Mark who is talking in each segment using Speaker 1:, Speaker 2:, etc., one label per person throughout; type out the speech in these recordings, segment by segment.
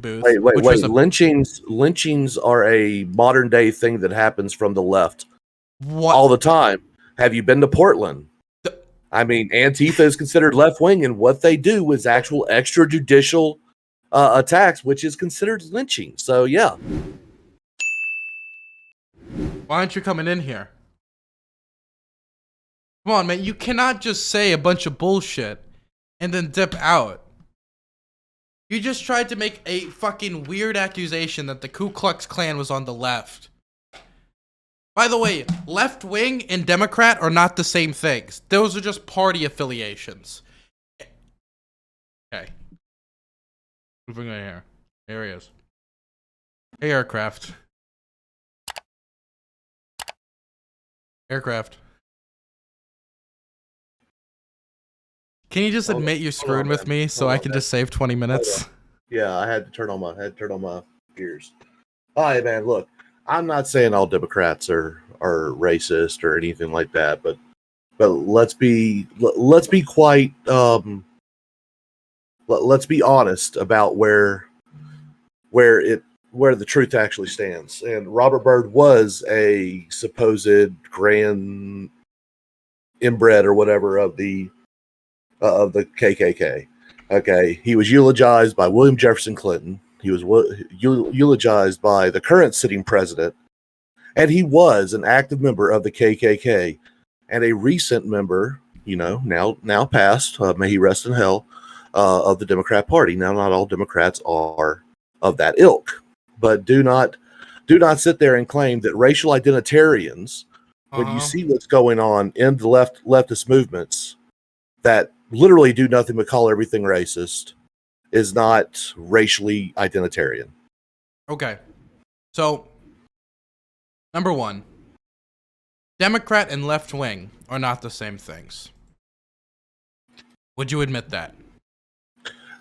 Speaker 1: booth.
Speaker 2: Wait. Lynchings are a modern day thing that happens from the left all the time. Have you been to Portland? I mean, Antifa is considered left wing, and what they do is actual extrajudicial attacks, which is considered lynching. So yeah.
Speaker 1: Why aren't you coming in here? Come on, man. You cannot just say a bunch of bullshit and then dip out. You just tried to make a fucking weird accusation that the Ku Klux Klan was on the left. By the way, left wing and Democrat are not the same things. Those are just party affiliations. Okay. Moving on here. Here he is. Hey, Aircraft. Aircraft. Can you just admit you're screwing with me so I can just save 20 minutes?
Speaker 2: Yeah, I had to turn on my ears. All right, man. Look, I'm not saying all Democrats are racist or anything like that, but let's be quite let's be honest about where the truth actually stands. And Robert Byrd was a supposed grand inbred or whatever of the KKK. Okay, he was eulogized by William Jefferson Clinton. He was eulogized by the current sitting president, and he was an active member of the KKK and a recent member, now passed, may he rest in hell, of the Democrat Party. Now, not all Democrats are of that ilk, but do not sit there and claim that racial identitarians, when you see what's going on in the leftist movements, that literally do nothing but call everything racist, is not racially identitarian.
Speaker 1: Okay. So, number one, Democrat and left wing are not the same things. Would you admit that?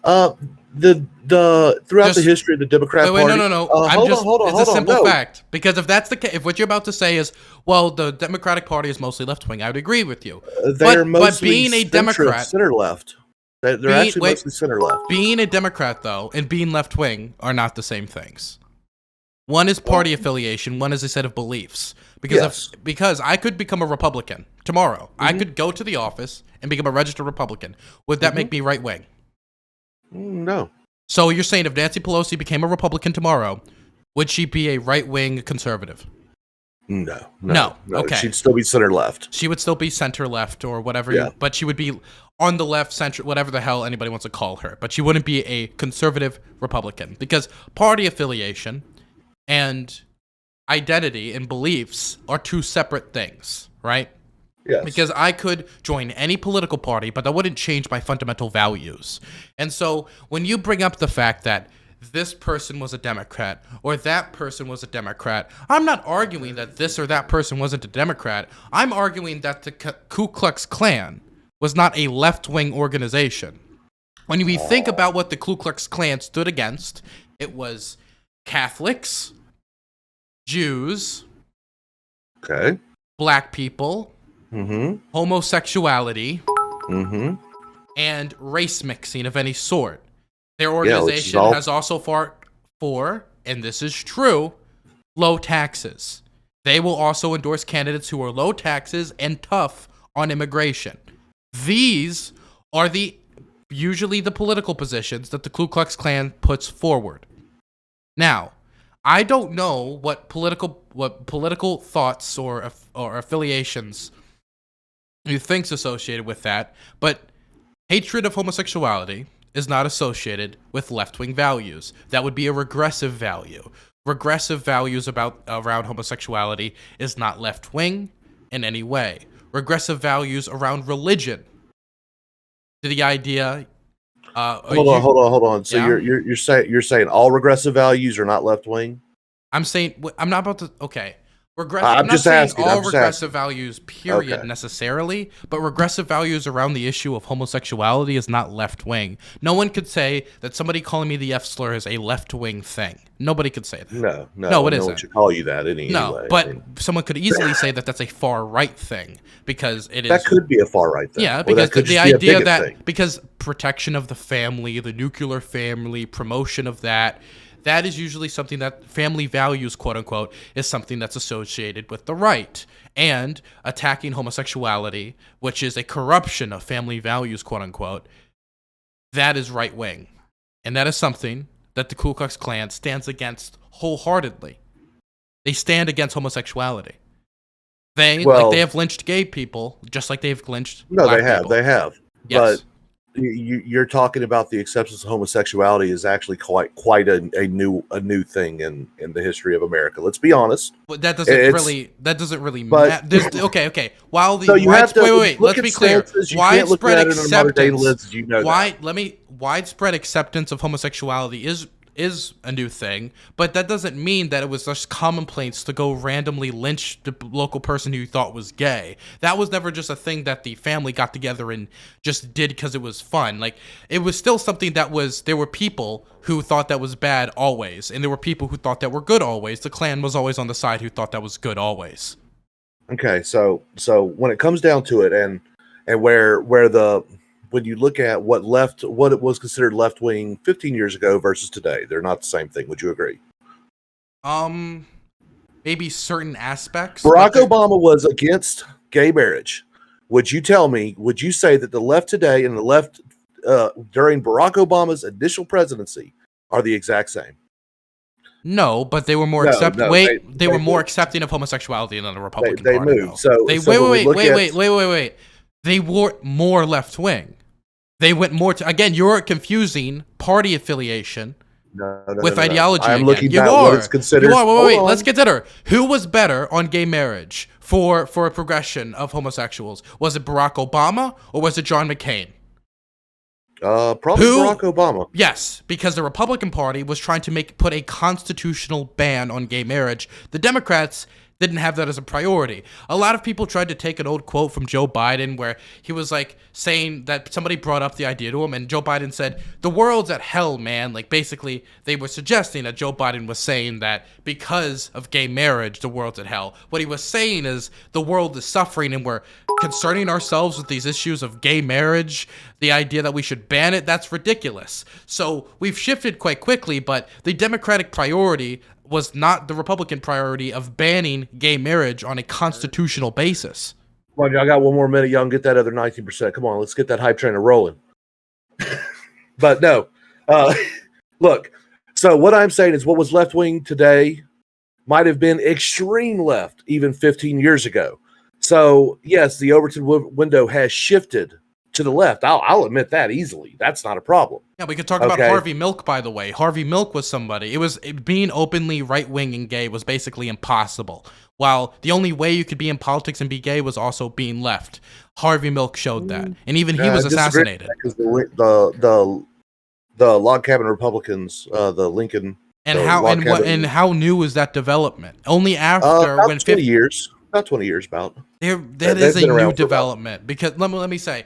Speaker 2: Throughout the history of the Democrat Party.
Speaker 1: No. It's a simple fact. Because if that's the case, if what you're about to say is, well, the Democratic Party is mostly left wing, I would agree with you.
Speaker 2: They're mostly
Speaker 1: being a Democrat,
Speaker 2: center left. They're actually mostly center left.
Speaker 1: Being a Democrat, though, and being left wing are not the same things. One is party affiliation. One is a set of beliefs. Because I could become a Republican tomorrow. I could go to the office and become a registered Republican. Would that make me right wing?
Speaker 2: No.
Speaker 1: So you're saying if Nancy Pelosi became a Republican tomorrow, would she be a right-wing conservative?
Speaker 2: No.
Speaker 1: Okay.
Speaker 2: She'd still be center left.
Speaker 1: She would still be center left or whatever, but she would be on the left, center, whatever the hell anybody wants to call her. But she wouldn't be a conservative Republican because party affiliation and identity and beliefs are two separate things, right?
Speaker 2: Yes.
Speaker 1: Because I could join any political party, but that wouldn't change my fundamental values. And so when you bring up the fact that this person was a Democrat or that person was a Democrat, I'm not arguing that this or that person wasn't a Democrat. I'm arguing that the Ku Klux Klan was not a left-wing organization. When we think about what the Ku Klux Klan stood against, it was Catholics, Jews, black people, homosexuality, and race mixing of any sort. Their organization has also fought for, and this is true, low taxes. They will also endorse candidates who are low taxes and tough on immigration. These are usually the political positions that the Ku Klux Klan puts forward. Now, I don't know what political thoughts or affiliations you think's associated with that, but hatred of homosexuality is not associated with left-wing values. That would be a regressive value. Regressive values around homosexuality is not left-wing in any way. Regressive values around religion. To the idea.
Speaker 2: Hold on. So you're saying all regressive values are not left-wing?
Speaker 1: I'm saying I'm not about to. Okay. I'm not saying all regressive
Speaker 2: asking.
Speaker 1: values, period, necessarily, but regressive values around the issue of homosexuality is not left wing. No one could say that somebody calling me the F slur is a left wing thing. Nobody could say that.
Speaker 2: No,
Speaker 1: it isn't.
Speaker 2: No one should call you that anyway.
Speaker 1: But someone could easily say that that's a far right thing because it is.
Speaker 2: That could be a far right thing.
Speaker 1: Yeah, because the idea that because protection of the family, the nuclear family, promotion of that is usually something that family values, quote unquote, is something that's associated with the right. And attacking homosexuality, which is a corruption of family values, quote unquote, that is right wing. And that is something that the Ku Klux Klan stands against wholeheartedly. They stand against homosexuality. They have lynched gay people just like they've lynched black people.
Speaker 2: They have.
Speaker 1: Yes.
Speaker 2: But you're talking about the acceptance of homosexuality is actually quite a new thing in the history of America. Let's be honest.
Speaker 1: But that doesn't really matter. Okay. While the let's be clear. Widespread acceptance. Widespread acceptance of homosexuality is a new thing, but that doesn't mean that it was just commonplace to go randomly lynch the local person who you thought was gay. That was never just a thing that the family got together and just did because it was fun. Like, it was still something that there were people who thought that was bad always, and there were people who thought that were good always. The Klan was always on the side who thought that was good always.
Speaker 2: Okay, so when it comes down to it, and when you look at what it was considered left wing 15 years ago versus today, they're not the same thing. Would you agree?
Speaker 1: Maybe certain aspects.
Speaker 2: Barack Obama was against gay marriage. Would you say that the left today and the left during Barack Obama's initial presidency are the exact same?
Speaker 1: No, but they were more they were more accepting of homosexuality than the Republican Party.
Speaker 2: They moved.
Speaker 1: Wait. They were more left wing. They went more to, again, you're confusing party affiliation with ideology.
Speaker 2: I'm looking at what is considered.
Speaker 1: Wait. Let's get better. Who was better on gay marriage for a progression of homosexuals? Was it Barack Obama or was it John McCain?
Speaker 2: Probably Barack Obama.
Speaker 1: Yes, because the Republican Party was trying to put a constitutional ban on gay marriage. The Democrats didn't have that as a priority. A lot of people tried to take an old quote from Joe Biden where he was like saying that somebody brought up the idea to him and Joe Biden said, "The world's at hell, man." Like, basically they were suggesting that Joe Biden was saying that because of gay marriage, the world's at hell. What he was saying is the world is suffering and we're concerning ourselves with these issues of gay marriage, the idea that we should ban it. That's ridiculous. So we've shifted quite quickly, but the Democratic priority was not the Republican priority of banning gay marriage on a constitutional basis.
Speaker 2: Come on, I got one more minute. Y'all can get that other 19%. Come on, let's get that hype train rolling. But no, look. So what I'm saying is, what was left wing today might have been extreme left even 15 years ago. So yes, the Overton window has shifted to the left. I'll admit that easily. That's not a problem.
Speaker 1: Yeah, we could talk about Harvey Milk, by the way. Harvey Milk was somebody. Being openly right-wing and gay was basically impossible. While the only way you could be in politics and be gay was also being left. Harvey Milk showed that. And even he was assassinated.
Speaker 2: Because the log cabin Republicans, the Lincoln...
Speaker 1: And how new is that development? Only after
Speaker 2: about 20 years. About 20 years, about.
Speaker 1: That is a new development. Because let me say,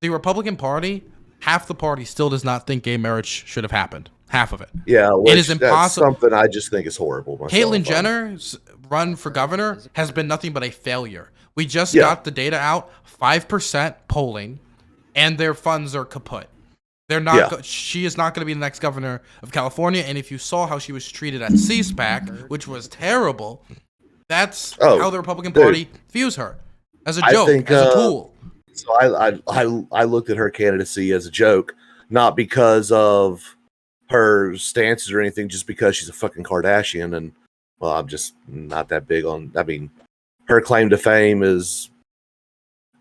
Speaker 1: the Republican Party, half the party still does not think gay marriage should have happened. Half of it.
Speaker 2: Yeah,
Speaker 1: it is impossible.
Speaker 2: That's something I just think is horrible.
Speaker 1: Caitlyn Jenner's run for governor has been nothing but a failure. We just got the data out, 5% polling, and their funds are kaput. They're not. She is not going to be the next governor of California. And if you saw how she was treated at CSPAC, which was terrible, that's how the Republican Party views her, as a joke, as a tool.
Speaker 2: So I looked at her candidacy as a joke, not because of her stances or anything, just because she's a fucking Kardashian, and well, I'm just not that big on. I mean, her claim to fame is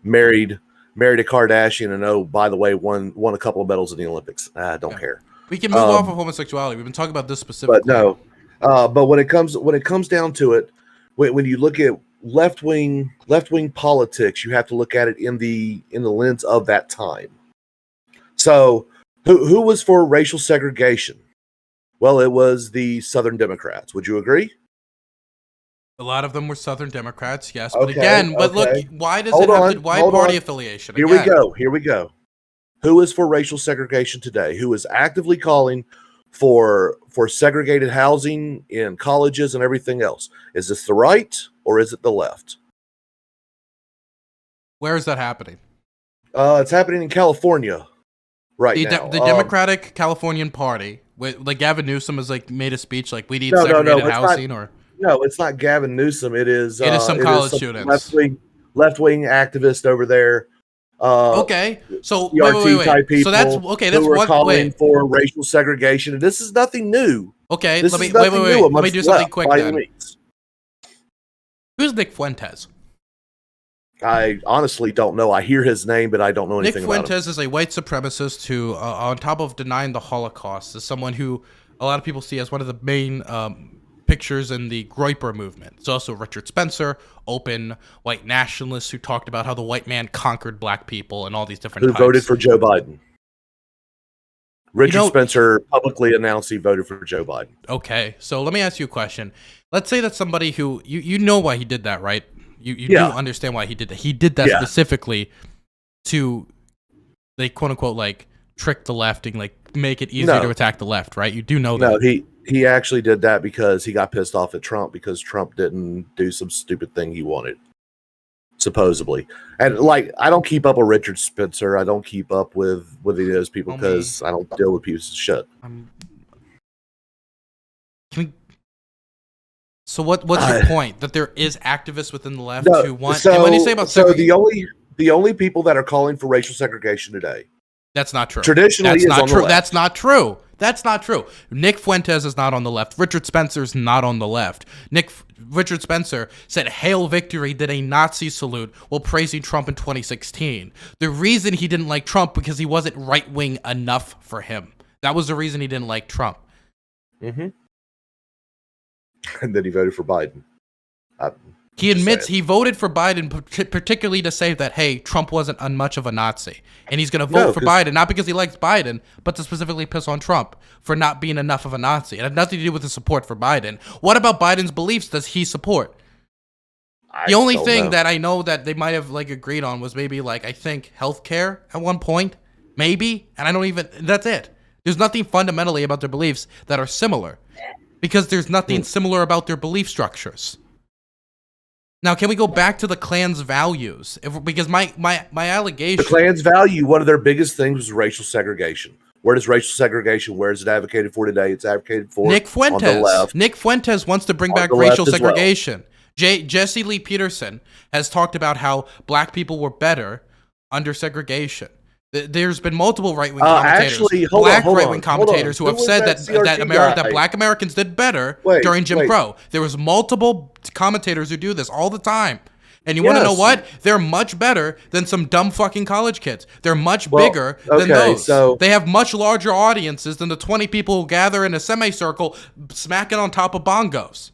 Speaker 2: married a Kardashian, and oh, by the way, won a couple of medals in the Olympics. I don't care.
Speaker 1: We can move off of homosexuality. We've been talking about this specifically.
Speaker 2: But no, but when it comes down to it, when you look at left wing politics, you have to look at it in the lens of that time. So who was for racial segregation? Well, it was the Southern Democrats. Would you agree?
Speaker 1: A lot of them were Southern Democrats, yes. But
Speaker 2: Okay,
Speaker 1: again, but look,
Speaker 2: okay.
Speaker 1: why does
Speaker 2: Hold
Speaker 1: it have
Speaker 2: on,
Speaker 1: to, why
Speaker 2: hold
Speaker 1: party
Speaker 2: on.
Speaker 1: affiliation?
Speaker 2: Here we go. Here we go. Who is for racial segregation today? Who is actively calling for segregated housing in colleges and everything else? Is this the right or is it the left?
Speaker 1: Where is that happening?
Speaker 2: It's happening in California right now.
Speaker 1: The Democratic Californian Party, like Gavin Newsom has like made a speech like we need
Speaker 2: No,
Speaker 1: segregated
Speaker 2: it's
Speaker 1: housing,
Speaker 2: not,
Speaker 1: or
Speaker 2: no, it's not Gavin Newsom. It is
Speaker 1: some college students,
Speaker 2: left wing activist over there.
Speaker 1: Okay, so
Speaker 2: CRT type people.
Speaker 1: So that's okay. That's
Speaker 2: who are
Speaker 1: one
Speaker 2: calling for racial segregation, and this is nothing new.
Speaker 1: Okay,
Speaker 2: this
Speaker 1: let me
Speaker 2: is nothing new
Speaker 1: Let me do something quick then. Who's Nick Fuentes?
Speaker 2: I honestly don't know. I hear his name, but I don't know anything about him.
Speaker 1: Nick Fuentes is a white supremacist who, on top of denying the Holocaust, is someone who a lot of people see as one of the main pictures in the Groyper movement. It's also Richard Spencer, open white nationalist who talked about how the white man conquered black people and all these different types.
Speaker 2: Voted for Joe Biden. Richard Spencer publicly announced he voted for Joe Biden.
Speaker 1: Okay, so let me ask you a question. Let's say that somebody who, you know why he did that, right? You do understand why he did that. He did that specifically to, like, quote unquote, like, trick the left and, like, make it easier to attack the left, right? You do know that.
Speaker 2: No, he actually did that because he got pissed off at Trump because Trump didn't do some stupid thing he wanted, supposedly. And, like, I don't keep up with Richard Spencer. I don't keep up with any of those people because I don't deal with pieces of shit.
Speaker 1: So what's your point? That there is activists within the left who want... and when you say about
Speaker 2: the only people that are calling for racial segregation today...
Speaker 1: That's not true.
Speaker 2: Traditionally,
Speaker 1: that's not true. That's not true. That's not true. Nick Fuentes is not on the left. Richard Spencer is not on the left. Richard Spencer said Hail Victory, did a Nazi salute while praising Trump in 2016. The reason he didn't like Trump because he wasn't right-wing enough for him. That was the reason he didn't like Trump.
Speaker 2: Mm-hmm. And then he voted for Biden.
Speaker 1: He admits he voted for Biden particularly to say that, hey, Trump wasn't much of a Nazi. And he's going to vote for Biden, not because he likes Biden, but to specifically piss on Trump for not being enough of a Nazi. It had nothing to do with his support for Biden. What about Biden's beliefs does he support? The only thing that I know that they might have, like, agreed on was maybe, like, I think healthcare at one point. Maybe. And I don't even... That's it. There's nothing fundamentally about their beliefs that are similar. Because there's nothing similar about their belief structures. Now, can we go back to the Klan's values? Because my allegation...
Speaker 2: The Klan's value, one of their biggest things was racial segregation. Where does racial segregation, where is it advocated for today? It's advocated for
Speaker 1: Nick Fuentes.
Speaker 2: On the left.
Speaker 1: Nick Fuentes wants to bring back racial segregation. Jesse Lee Peterson has talked about how black people were better under segregation. There's been multiple right-wing commentators, right-wing commentators who have said that black Americans did better during Jim Crow. There was multiple commentators who do this all the time. And you want to know what? They're much better than some dumb fucking college kids. They're much bigger than those. So they have much larger audiences than the 20 people who gather in a semicircle smacking on top of bongos.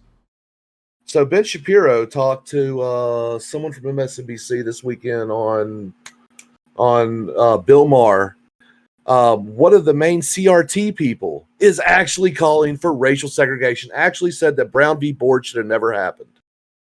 Speaker 2: So Ben Shapiro talked to someone from MSNBC this weekend on Bill Maher. One of the main CRT people is actually calling for racial segregation. Actually said that Brown v. Board should have never happened.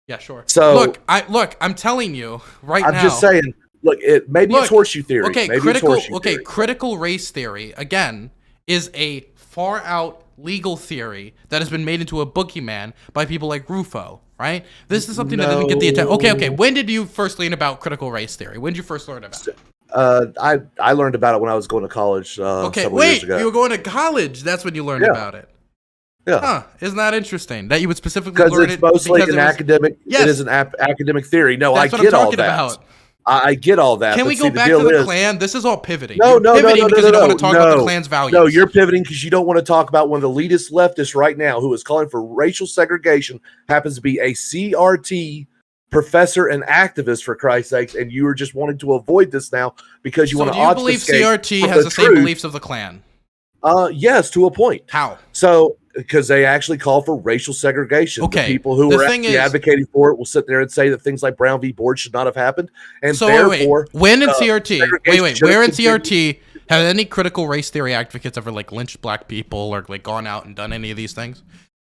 Speaker 1: Yeah, sure.
Speaker 2: So
Speaker 1: I'm telling you now.
Speaker 2: I'm just saying. Look, it's horseshoe theory.
Speaker 1: Okay, critical race theory again is a far out legal theory that has been made into a boogeyman by people like Rufo. Right? This is something that didn't get the attention. Okay. When did you first learn about critical race theory? When did you first learn about it?
Speaker 2: I learned about it when I was going to college. Several years ago.
Speaker 1: You were going to college. That's when you learned about it.
Speaker 2: Yeah.
Speaker 1: Huh? Isn't that interesting? That you would specifically learn it
Speaker 2: because it's mostly an academic. Yes. It is an academic theory. No, I get all that. I get all that.
Speaker 1: Can we go back to the Klan? This is all pivoting.
Speaker 2: No,
Speaker 1: because you don't want to talk about the Klan's values.
Speaker 2: No, you're pivoting because you don't want to talk about one of the elitist leftists right now who is calling for racial segregation, happens to be a CRT professor and activist, for Christ's sakes, and you are just wanting to avoid this now because you want to obfuscate.
Speaker 1: Do you believe CRT has the same beliefs of the Klan?
Speaker 2: Yes, to a point.
Speaker 1: How?
Speaker 2: So, because they actually call for racial segregation.
Speaker 1: Okay.
Speaker 2: The people who are actually advocating for it will sit there and say that things like Brown v. Board should not have happened. And so therefore,
Speaker 1: when in CRT, where in CRT have any critical race theory advocates ever like lynched black people or like gone out and done any of these things?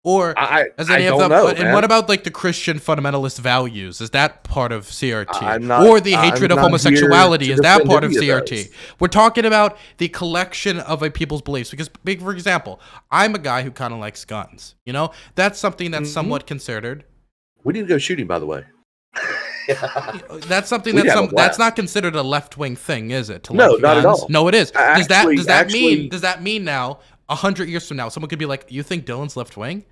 Speaker 1: Or as any of
Speaker 2: don't
Speaker 1: them?
Speaker 2: know,
Speaker 1: And
Speaker 2: man.
Speaker 1: what about like the Christian fundamentalist values? Is that part of CRT?
Speaker 2: Or
Speaker 1: the hatred of homosexuality, is that part of CRT? We're talking about the collection of a people's beliefs. Because, for example, I'm a guy who kind of likes guns. You know, that's something that's somewhat considered.
Speaker 2: We need to go shooting, by the way.
Speaker 1: That's something that's not considered a left-wing thing, is it? To
Speaker 2: no,
Speaker 1: like
Speaker 2: not
Speaker 1: guns?
Speaker 2: at all.
Speaker 1: No, it is. Does
Speaker 2: Actually,
Speaker 1: that mean now, 100 years from now, someone could be like, "You think Dylan's left-wing?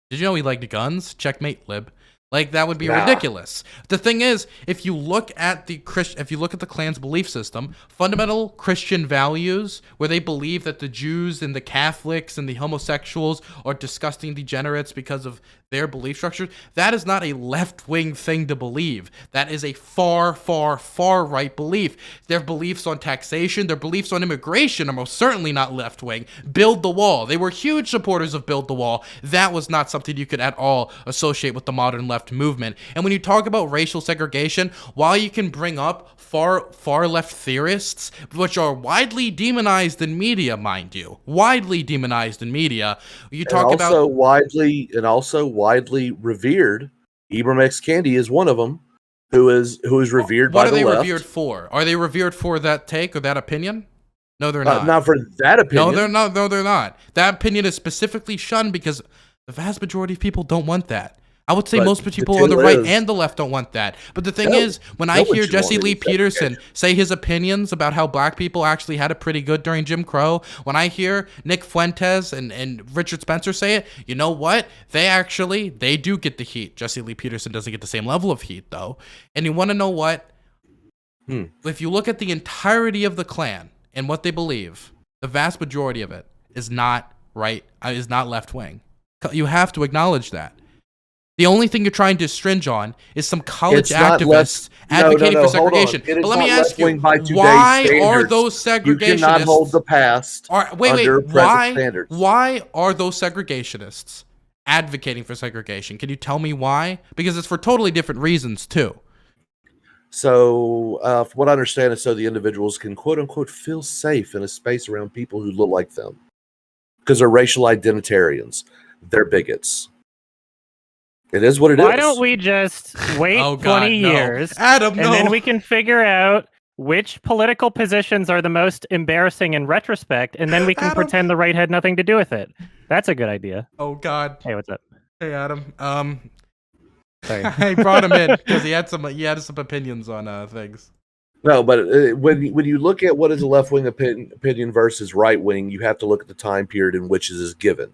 Speaker 1: Did you know he liked guns? Checkmate, lib." Like, that would be ridiculous. The thing is, if you look at the Klan's belief system, fundamental Christian values, where they believe that the Jews and the Catholics and the homosexuals are disgusting degenerates because of their belief structure, that is not a left-wing thing to believe. That is a far, far, far right belief. Their beliefs on taxation, their beliefs on immigration are most certainly not left-wing. Build the wall. They were huge supporters of Build the Wall. That was not something you could at all associate with the modern left movement. And when you talk about racial segregation, while you can bring up far left theorists, which are widely demonized in media, mind you, widely demonized in media, you talk about
Speaker 2: also widely revered. Ibram X. Kendi is one of them, who is revered by the left. What
Speaker 1: are they revered for? Are they revered for that take or that opinion? No, they're not.
Speaker 2: Not for that opinion.
Speaker 1: No, they're not. No, they're not. That opinion is specifically shunned because the vast majority of people don't want that. I would say most people on the right and the left don't want that. But the thing is, when I hear Jesse Lee Peterson say his opinions about how black people actually had it pretty good during Jim Crow, when I hear Nick Fuentes and Richard Spencer say it, you know what? They do get the heat. Jesse Lee Peterson doesn't get the same level of heat, though. And you want to know what? If you look at the entirety of the Klan and what they believe, the vast majority of it is not right, is not left-wing. You have to acknowledge that. The only thing you're trying to stringe on is some college activists advocating for segregation. But let me ask you, why are those segregationists? You
Speaker 2: cannot hold the past under present standards.
Speaker 1: Why are those segregationists advocating for segregation? Can you tell me why? Because it's for totally different reasons, too.
Speaker 2: So, from what I understand is so the individuals can, quote unquote, feel safe in a space around people who look like them. Because they're racial identitarians. They're bigots. It is what it is.
Speaker 3: Why don't we just wait 20 years,
Speaker 1: Adam,
Speaker 3: and then we can figure out which political positions are the most embarrassing in retrospect, and then we can pretend the right had nothing to do with it. That's a good idea.
Speaker 1: Oh, God.
Speaker 3: Hey, what's up?
Speaker 1: Hey, Adam.
Speaker 3: Sorry.
Speaker 1: I brought him in because he had some opinions on things.
Speaker 2: No, but when you look at what is a left-wing opinion versus right-wing, you have to look at the time period in which it is given.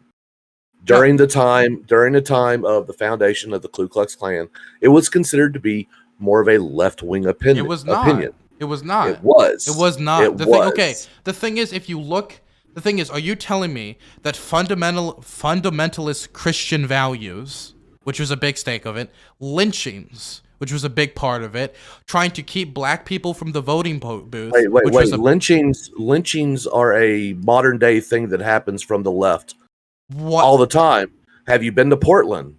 Speaker 2: During the time of the foundation of the Ku Klux Klan, it was considered to be more of a left-wing opinion.
Speaker 1: It was not. It was not.
Speaker 2: It was.
Speaker 1: It was not.
Speaker 2: The
Speaker 1: thing is, if you look, are you telling me that fundamentalist Christian values, which was a big stake of it, lynchings, which was a big part of it, trying to keep black people from the voting booth.
Speaker 2: Wait. Lynchings are a modern day thing that happens from the left.
Speaker 1: What?
Speaker 2: All the time. Have you been to Portland?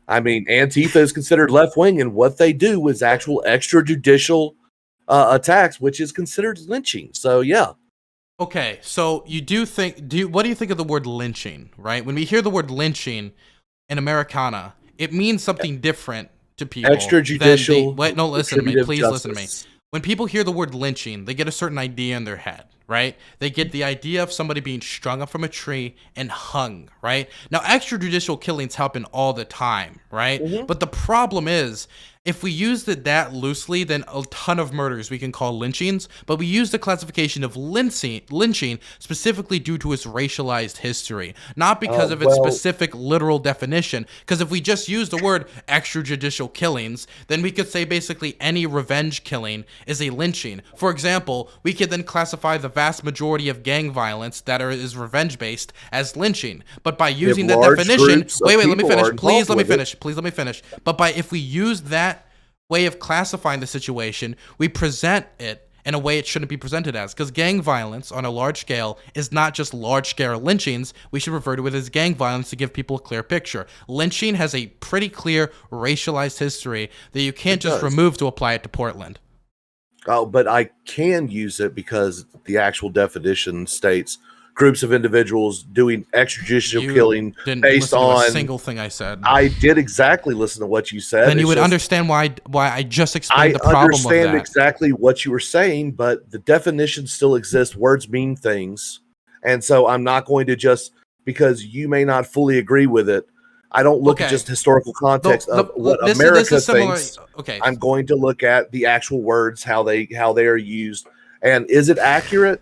Speaker 2: Antifa is considered left-wing, and what they do is actual extrajudicial attacks, which is considered lynching. So, yeah.
Speaker 1: Okay, so what do you think of the word lynching, right? When we hear the word lynching in Americana, it means something different to people.
Speaker 2: Extrajudicial.
Speaker 1: Listen to me. Please listen to me. When people hear the word lynching, they get a certain idea in their head, right? They get the idea of somebody being strung up from a tree and hung, right? Now, extrajudicial killings happen all the time, right? Mm-hmm. But the problem is, if we used it that loosely, then a ton of murders we can call lynchings, but we use the classification of lynching specifically due to its racialized history, not because of its specific literal definition. Because if we just use the word extrajudicial killings, then we could say basically any revenge killing is a lynching. For example, we could then classify the vast majority of gang violence that is revenge-based as lynching. But by using that definition, let me finish. Please let me finish. But if we use that way of classifying the situation, we present it in a way it shouldn't be presented as. Because gang violence on a large scale is not just large-scale lynchings. We should refer to it as gang violence to give people a clear picture. Lynching has a pretty clear racialized history that you can't just remove to apply it to Portland.
Speaker 2: Oh, but I can use it because the actual definition states groups of individuals doing extrajudicial killing
Speaker 1: didn't
Speaker 2: based
Speaker 1: listen to
Speaker 2: on
Speaker 1: a single thing I said.
Speaker 2: I did exactly listen to what you said.
Speaker 1: Then you would understand why I just explained the problem of that.
Speaker 2: I understand exactly what you were saying, but the definitions still exist. Words mean things. And so I'm not going to just, because you may not fully agree with it, I don't look at just historical context of what America thinks.
Speaker 1: Okay.
Speaker 2: I'm going to look at the actual words, how they are used. And is it accurate?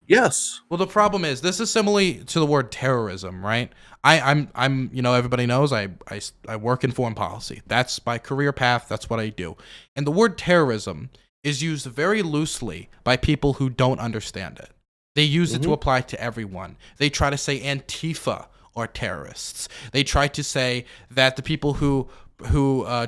Speaker 2: Yes.
Speaker 1: Well, the problem is this is similar to the word terrorism, right? I'm everybody knows I work in foreign policy. That's my career path. That's what I do. And the word terrorism is used very loosely by people who don't understand it. They use it to apply to everyone. They try to say Antifa are terrorists. They try to say that the people who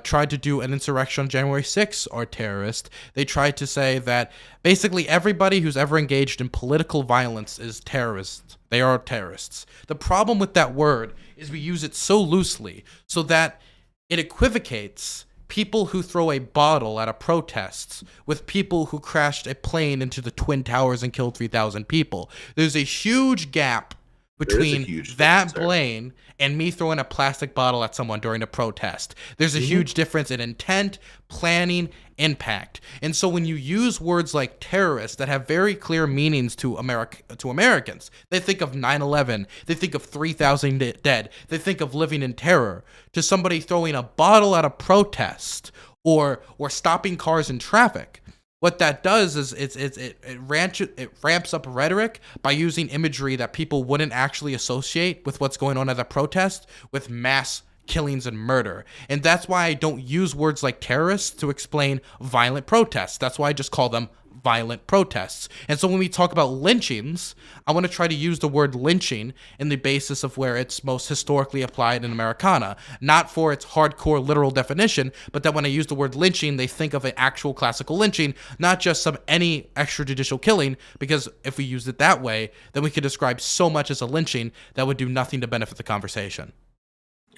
Speaker 1: tried to do an insurrection on January 6th are terrorists. They tried to say that basically everybody who's ever engaged in political violence is terrorists. They are terrorists. The problem with that word is we use it so loosely so that it equivocates people who throw a bottle at a protest with people who crashed a plane into the Twin Towers and killed 3,000 people. There's a huge gap between that plane and me throwing a plastic bottle at someone during a protest. There's a huge difference in intent, planning, impact. And so when you use words like terrorist that have very clear meanings to Americans, they think of 9/11, they think of 3,000 dead, they think of living in terror. To somebody throwing a bottle at a protest or stopping cars in traffic, what that does is it ramps up rhetoric by using imagery that people wouldn't actually associate with what's going on at a protest, with mass killings and murder. And that's why I don't use words like terrorists to explain violent protests. That's why I just call them violent protests. And so when we talk about lynchings, I want to try to use the word lynching in the basis of where it's most historically applied in Americana, not for its hardcore literal definition, but that when I use the word lynching, they think of an actual classical lynching, not just any extrajudicial killing, because if we use it that way, then we could describe so much as a lynching that would do nothing to benefit the conversation.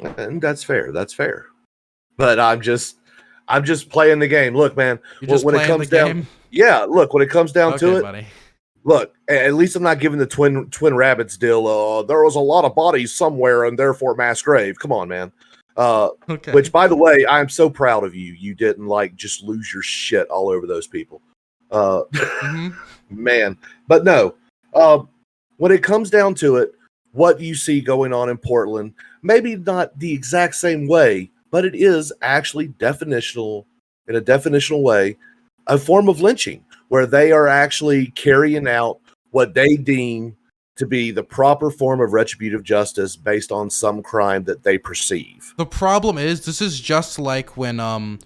Speaker 2: And that's fair. That's fair. But I'm just playing the game. Look, man, when it comes down, look, when it comes down to it, buddy. Look, at least I'm not giving the twin rabbits deal. There was a lot of bodies somewhere and therefore mass grave. Come on, man. Which, by the way, I'm so proud of you. You didn't just lose your shit all over those people. Man, but no, when it comes down to it, what you see going on in Portland, maybe not the exact same way, but it is actually definitional, in a definitional way, a form of lynching, where they are actually carrying out what they deem to be the proper form of retributive justice based on some crime that they perceive.
Speaker 1: The problem is, this is just like when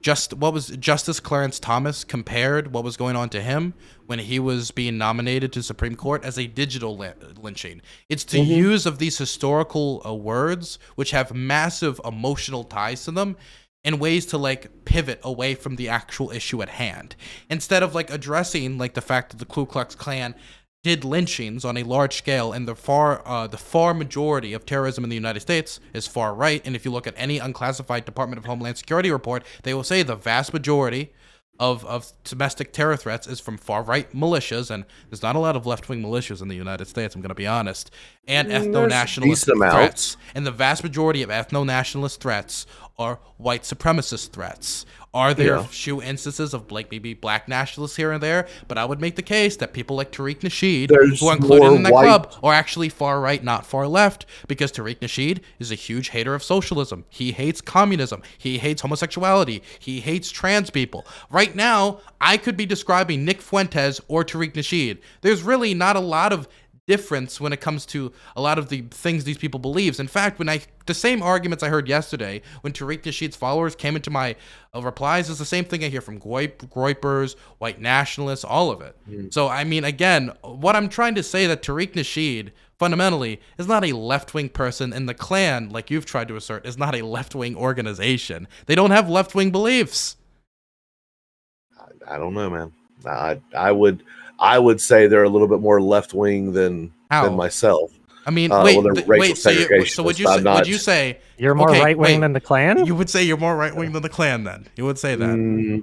Speaker 1: Justice Clarence Thomas compared what was going on to him when he was being nominated to Supreme Court as a digital lynching. It's the use of these historical words, which have massive emotional ties to them, in ways to pivot away from the actual issue at hand. Instead of addressing the fact that the Ku Klux Klan did lynchings on a large scale, and the far majority of terrorism in the United States is far right. And if you look at any unclassified Department of Homeland Security report, they will say the vast majority of domestic terror threats is from far right militias, and there's not a lot of left wing militias in the United States, I'm going to be honest, and ethno-nationalist threats. And the vast majority of ethno-nationalist threats are white supremacist threats. Are there a few instances of maybe black nationalists here and there? But I would make the case that people like Tariq Nasheed, who are included in that club, are actually far right, not far left, because Tariq Nasheed is a huge hater of socialism. He hates communism. He hates homosexuality. He hates trans people. Right now, I could be describing Nick Fuentes or Tariq Nasheed. There's really not a lot of difference when it comes to a lot of the things these people believe. In fact, the same arguments I heard yesterday when Tariq Nasheed's followers came into my replies is the same thing I hear from Groypers, white nationalists, all of it. So, I mean, again, what I'm trying to say that Tariq Nasheed fundamentally is not a left-wing person, and the Klan, like you've tried to assert, is not a left-wing organization. They don't have left-wing beliefs.
Speaker 2: I don't know, man. I would say they're a little bit more left-wing than myself.
Speaker 1: I mean, wait. So would you say
Speaker 3: you're more right-wing than the Klan?
Speaker 1: You would say you're more right-wing than the Klan, then? You would say that?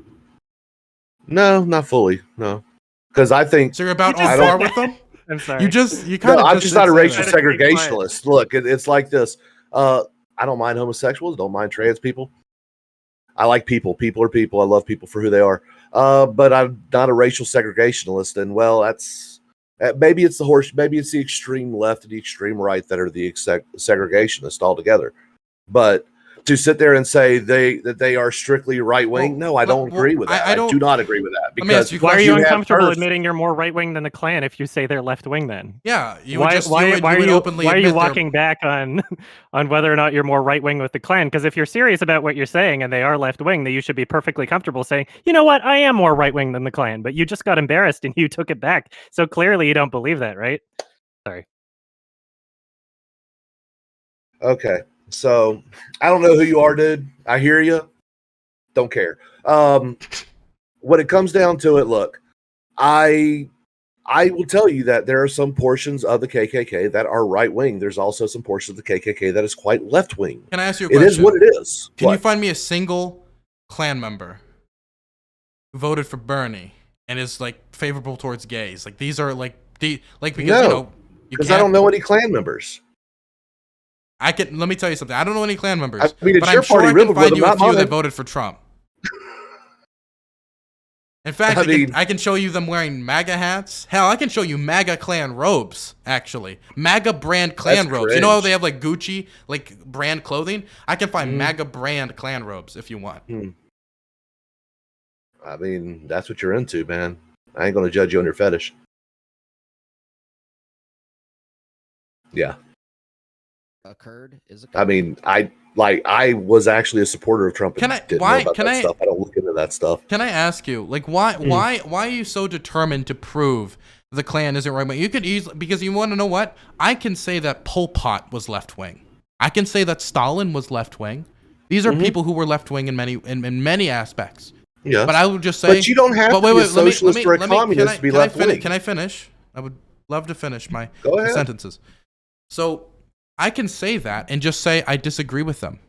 Speaker 2: No, not fully. No, because I think
Speaker 1: so. You're about on par with them.
Speaker 3: I'm sorry.
Speaker 1: You kind of
Speaker 2: I'm just not a racial
Speaker 3: that.
Speaker 2: segregationist. Look, it's like this. I don't mind homosexuals. Don't mind trans people. I like people. People are people. I love people for who they are. But I'm not a racial segregationist. And well, that's maybe it's the extreme left and the extreme right that are the segregationist altogether. But to sit there and say that they are strictly right wing, no, I don't agree with that. I do not agree with that. Because
Speaker 3: why are you uncomfortable admitting you're more right wing than the Klan if you say they're left wing? Then
Speaker 1: yeah, why are you
Speaker 3: walking back on whether or not you're more right wing with the Klan? Because if you're serious about what you're saying and they are left wing, then you should be perfectly comfortable saying, you know what, I am more right wing than the Klan. But you just got embarrassed and you took it back. So clearly you don't believe that, right? Sorry.
Speaker 2: Okay. So I don't know who you are, dude. I hear you. Don't care. When it comes down to it, look, I will tell you that there are some portions of the KKK that are right wing. There's also some portions of the KKK that is quite left wing.
Speaker 1: Can I ask you a question?
Speaker 2: It is what it is.
Speaker 1: Can you find me a single Klan member who voted for Bernie and is like favorable towards gays? Like these are because
Speaker 2: I don't know any Klan members.
Speaker 1: Let me tell you something. I don't know any Klan members.
Speaker 2: I mean, it's
Speaker 1: but
Speaker 2: your
Speaker 1: I'm sure
Speaker 2: party
Speaker 1: I
Speaker 2: river,
Speaker 1: can find
Speaker 2: brother,
Speaker 1: you a few
Speaker 2: not
Speaker 1: that
Speaker 2: mine.
Speaker 1: voted for Trump. In fact, I can show you them wearing MAGA hats. Hell, I can show you MAGA Klan robes, actually. MAGA brand Klan robes.
Speaker 2: Cringe.
Speaker 1: You know how they have like Gucci, like brand clothing? I can find MAGA brand Klan robes if you want.
Speaker 2: I mean, that's what you're into, man. I ain't going to judge you on your fetish. Yeah. I mean, I was actually a supporter of Trump. I don't look into that stuff.
Speaker 1: Can I ask you, like, why are you so determined to prove the Klan isn't right wing? You could easily, because you want to know what? I can say that Pol Pot was left wing. I can say that Stalin was left wing. These are people who were left wing in many aspects.
Speaker 2: Yeah.
Speaker 1: But I would just say,
Speaker 2: but you don't have to be a socialist or a communist to be left wing.
Speaker 1: Can I finish? I would love to finish my
Speaker 2: Go ahead.
Speaker 1: sentences. So I can say that and just say I disagree with them.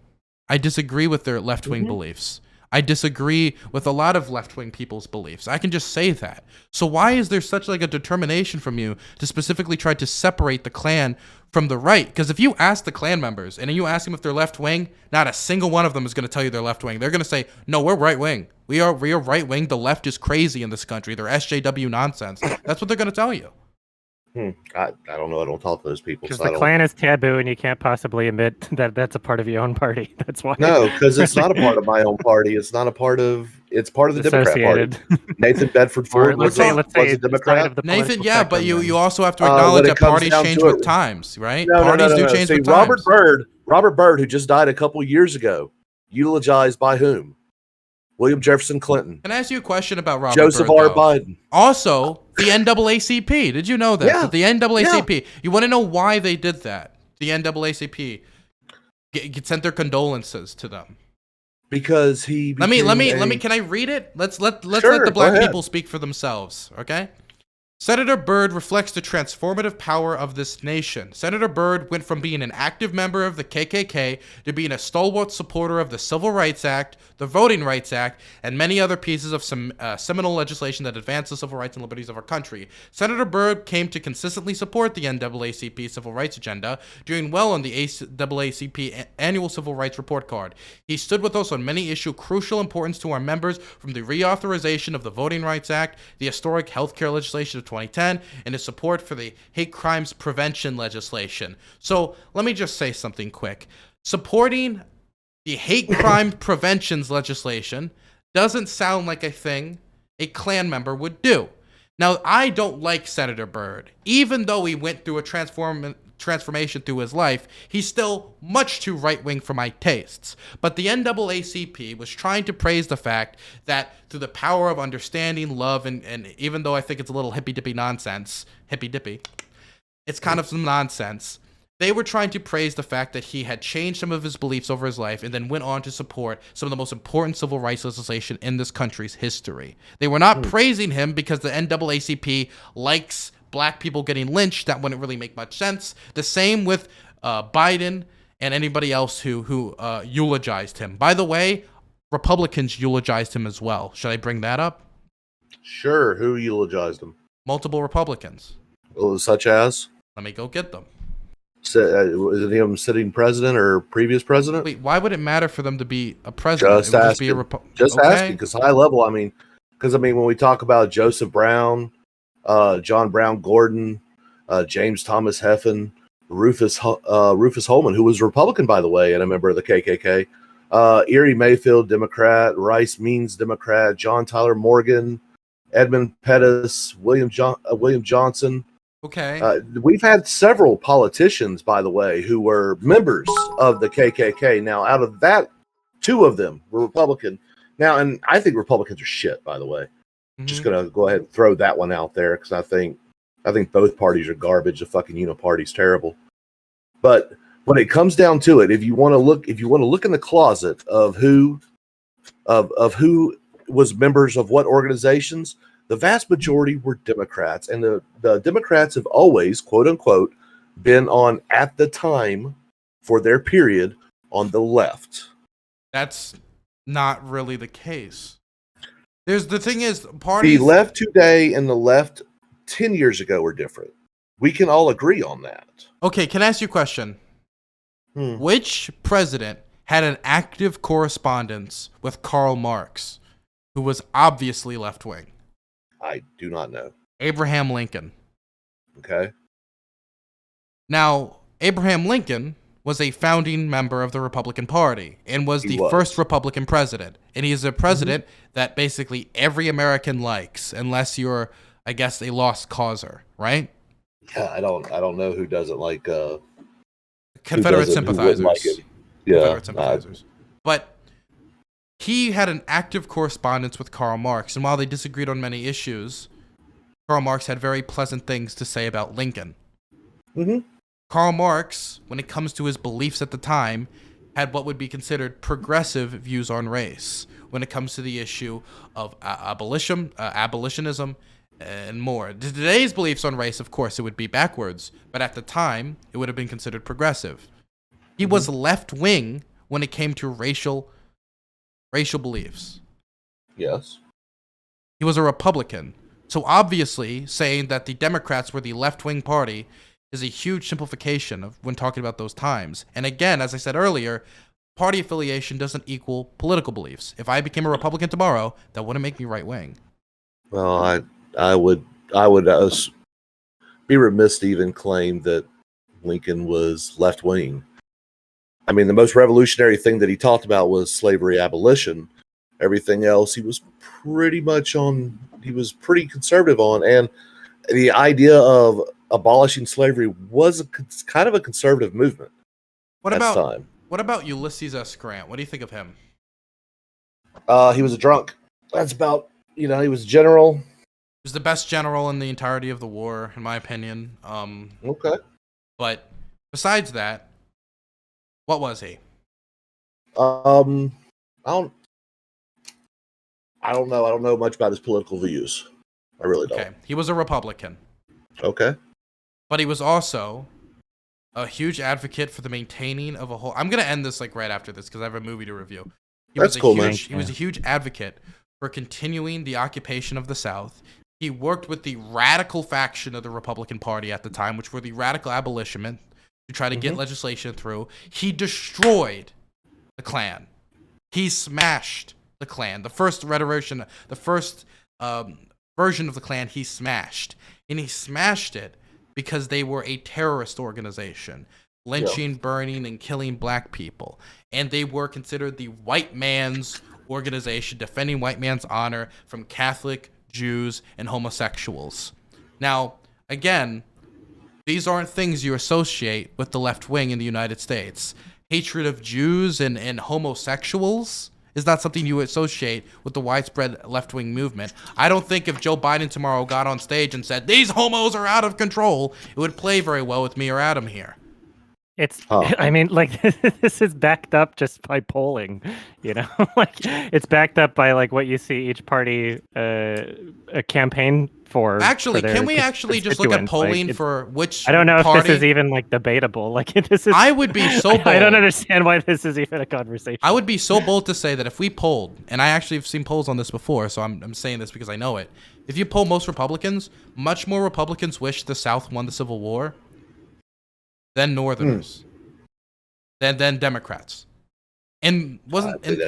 Speaker 1: I disagree with their left-wing beliefs. I disagree with a lot of left-wing people's beliefs. I can just say that. So why is there such like a determination from you to specifically try to separate the Klan from the right? Because if you ask the Klan members and you ask them if they're left-wing, not a single one of them is going to tell you they're left-wing. They're going to say, no, we're right-wing. We are right-wing. The left is crazy in this country. They're SJW nonsense. That's what they're going to tell you.
Speaker 2: I don't know. I don't talk to those people.
Speaker 3: Because the Klan is taboo, and you can't possibly admit that that's a part of your own party. That's why.
Speaker 2: No, because it's not a part of my own party. It's not a part of. It's part of the Democrat Party. Nathan Bedford Ford was a Democrat.
Speaker 1: Nathan, yeah, but you also have to acknowledge that parties change with times, right? Parties do change with times.
Speaker 2: Robert Byrd, who just died a couple years ago, eulogized by whom? William Jefferson Clinton.
Speaker 1: Can I ask you a question about Robert
Speaker 2: Joseph
Speaker 1: Byrd,
Speaker 2: R. Biden.
Speaker 1: Also, the NAACP. Did you know that?
Speaker 2: Yeah.
Speaker 1: The NAACP. Yeah. You want to know why they did that? The NAACP sent their condolences to them.
Speaker 2: Because he.
Speaker 1: Let me. Can I read it? Let's let the black people speak for themselves. Okay. Senator Byrd reflects the transformative power of this nation. Senator Byrd went from being an active member of the KKK to being a stalwart supporter of the Civil Rights Act, the Voting Rights Act, and many other pieces of some seminal legislation that advanced the civil rights and liberties of our country. Senator Byrd came to consistently support the NAACP civil rights agenda, doing well on the NAACP annual civil rights report card. He stood with us on many issues crucial importance to our members, from the reauthorization of the Voting Rights Act, the historic healthcare legislation of 2010, and his support for the hate crimes prevention legislation. So let me just say something quick. Supporting the hate crime preventions legislation doesn't sound like a thing a Klan member would do. Now, I don't like Senator Byrd. Even though he went through a transformation through his life, he's still much too right-wing for my tastes. But the NAACP was trying to praise the fact that through the power of understanding, love, and even though I think it's a little hippy-dippy nonsense, hippy-dippy, it's kind of some nonsense, they were trying to praise the fact that he had changed some of his beliefs over his life and then went on to support some of the most important civil rights legislation in this country's history. They were not praising him because the NAACP likes black people getting lynched. That wouldn't really make much sense. The same with Biden and anybody else who eulogized him. By the way, Republicans eulogized him as well. Should I bring that up?
Speaker 2: Sure. Who eulogized him?
Speaker 1: Multiple Republicans.
Speaker 2: Such as?
Speaker 1: Let me go get them.
Speaker 2: Is any of them sitting president or previous president?
Speaker 1: Wait, why would it matter for them to be a president?
Speaker 2: Just asking. Just asking, because high level, I mean, when we talk about Joseph Brown, John Brown Gordon, James Thomas Heffen, Rufus Holman, who was a Republican, by the way, and a member of the KKK, Erie Mayfield, Democrat, Rice Means, Democrat, John Tyler Morgan, Edmund Pettus, William Johnson.
Speaker 1: Okay.
Speaker 2: We've had several politicians, by the way, who were members of the KKK. Now, out of that, 2 of them were Republican. Now, and I think Republicans are shit, by the way. Just gonna go ahead and throw that one out there because I think both parties are garbage. The fucking uniparty's terrible. But when it comes down to it, if you want to look in the closet of who was members of what organizations, the vast majority were Democrats, and the Democrats have always, quote unquote, been on, at the time for their period, on the left.
Speaker 1: That's not really the case. The thing is, parties.
Speaker 2: The left today and the left 10 years ago were different. We can all agree on that.
Speaker 1: Okay, can I ask you a question? Which president had an active correspondence with Karl Marx, who was obviously left-wing?
Speaker 2: I do not know.
Speaker 1: Abraham Lincoln.
Speaker 2: Okay.
Speaker 1: Now, Abraham Lincoln was a founding member of the Republican Party and was the first Republican president. And he is a president that basically every American likes, unless you're, I guess, a lost causer, right?
Speaker 2: Yeah, I don't know who doesn't like
Speaker 1: Confederate sympathizers.
Speaker 2: Like yeah,
Speaker 1: Confederate sympathizers. But he had an active correspondence with Karl Marx, and while they disagreed on many issues, Karl Marx had very pleasant things to say about Lincoln. Karl Marx, when it comes to his beliefs at the time, had what would be considered progressive views on race when it comes to the issue of abolitionism and more. Today's beliefs on race, of course, it would be backwards, but at the time, it would have been considered progressive. He was left-wing when it came to racial beliefs.
Speaker 2: Yes.
Speaker 1: He was a Republican. So obviously, saying that the Democrats were the left-wing party is a huge simplification of when talking about those times. And again, as I said earlier, party affiliation doesn't equal political beliefs. If I became a Republican tomorrow, that wouldn't make me right-wing.
Speaker 2: Well, I would be remiss to even claim that Lincoln was left-wing. I mean, the most revolutionary thing that he talked about was slavery abolition. Everything else, he was pretty conservative on. And the idea of abolishing slavery was kind of a conservative movement. What
Speaker 1: about Ulysses S Grant? What do you think of him?
Speaker 2: He was a drunk. That's about, he was general.
Speaker 1: He was the best general in the entirety of the war, in my opinion.
Speaker 2: Okay.
Speaker 1: But besides that, what was he?
Speaker 2: I don't know. I don't know much about his political views. I really don't.
Speaker 1: Okay. He was a Republican.
Speaker 2: Okay.
Speaker 1: But he was also a huge advocate for the maintaining of a whole. I'm gonna end this right after this because I have a movie to review. He was a huge advocate for continuing the occupation of the South. He worked with the radical faction of the Republican Party at the time, which were the radical abolitionists, to try to get legislation through. He destroyed the Klan. He smashed the Klan. The first version of the Klan he smashed. And he smashed it because they were a terrorist organization, lynching, burning, and killing black people. And they were considered the white man's organization, defending white man's honor from Catholic, Jews, and homosexuals. Now, again, these aren't things you associate with the left wing in the United States. Hatred of Jews and homosexuals is not something you associate with the widespread left-wing movement. I don't think if Joe Biden tomorrow got on stage and said, "These homos are out of control," it would play very well with me or Adam here.
Speaker 3: I mean, this is backed up just by polling, it's backed up by what you see each party a campaign for.
Speaker 1: Actually, can we actually just look at polling for which?
Speaker 3: I don't know
Speaker 1: party?
Speaker 3: if this is even debatable. This is.
Speaker 1: I would be so bold.
Speaker 3: I don't understand why this is even a conversation.
Speaker 1: I would be so bold to say that if we polled, and I actually have seen polls on this before, so I'm saying this because I know it. If you poll most Republicans, much more Republicans wish the South won the Civil War than Northerners, than Democrats. And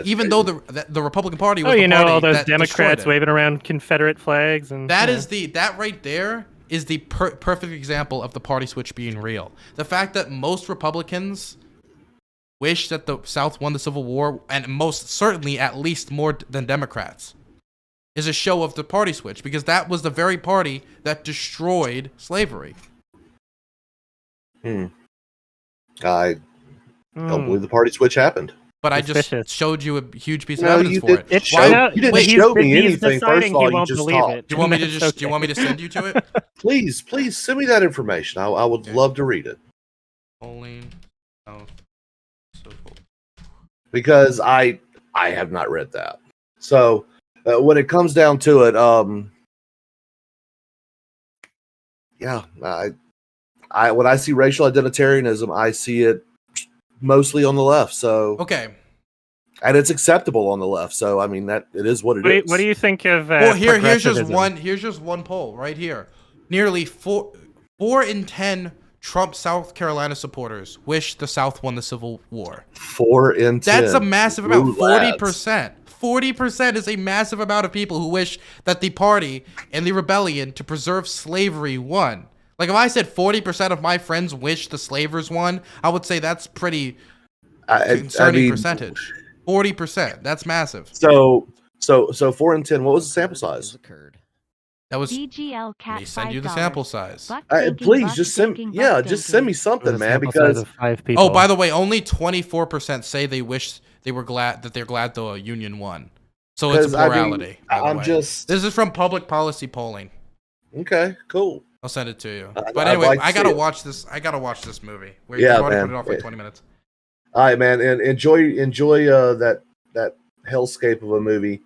Speaker 1: even though the Republican Party was the party
Speaker 3: all those
Speaker 1: that
Speaker 3: Democrats
Speaker 1: destroyed it.
Speaker 3: waving around Confederate flags, and
Speaker 1: that right there is the perfect example of the party switch being real. The fact that most Republicans wish that the South won the Civil War, and most certainly at least more than Democrats, is a show of the party switch, because that was the very party that destroyed slavery.
Speaker 2: I don't believe the party switch happened.
Speaker 1: But I just showed you a huge piece of evidence for it.
Speaker 2: You didn't show me anything. First of all, you just talked.
Speaker 1: Do you want me to do you want me to send you to it?
Speaker 2: Please send me that information. I would love to read it. Because I have not read that. So when it comes down to it, I when I see racial identitarianism, I see it mostly on the left. So
Speaker 1: okay,
Speaker 2: and it's acceptable on the left. So I mean that it is what it is.
Speaker 3: What do you think of?
Speaker 1: Well, here's just one poll right here. Nearly 4 in 10 Trump South Carolina supporters wish the South won the Civil War.
Speaker 2: 4 in 10.
Speaker 1: That's a massive amount. 40%. 40% is a massive amount of people who wish that the party and the rebellion to preserve slavery won. Like, if I said 40% of my friends wish the slavers won, I would say that's pretty concerning percentage. 40%. That's massive.
Speaker 2: So 4 in 10. What was the sample size?
Speaker 1: That was. Let me send you the sample size.
Speaker 2: Please just send me something, man. Because
Speaker 3: 5 people.
Speaker 1: Oh, by the way, only 24% say they wish they're glad the Union won. So it's a plurality. This is from Public Policy Polling.
Speaker 2: Okay, cool.
Speaker 1: I'll send it to you. But anyway, I gotta watch this. I gotta watch this movie. We're going to put it off for 20 minutes.
Speaker 2: All right, man, and enjoy that hellscape of a movie.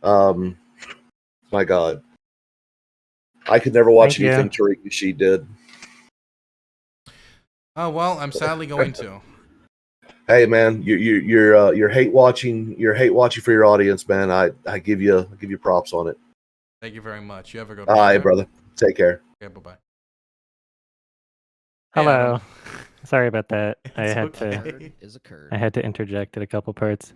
Speaker 2: My God, I could never watch anything Tariq Nasheed did.
Speaker 1: Oh well, I'm sadly going to.
Speaker 2: Hey, man, you're hate watching. You're hate watching for your audience, man. I give you props on it.
Speaker 1: Thank you very much. You have a good.
Speaker 2: All right, brother. Take care.
Speaker 1: Okay, bye-bye.
Speaker 3: Hello. Sorry about that. I
Speaker 1: It's
Speaker 3: had
Speaker 1: okay.
Speaker 3: to interject at a couple parts.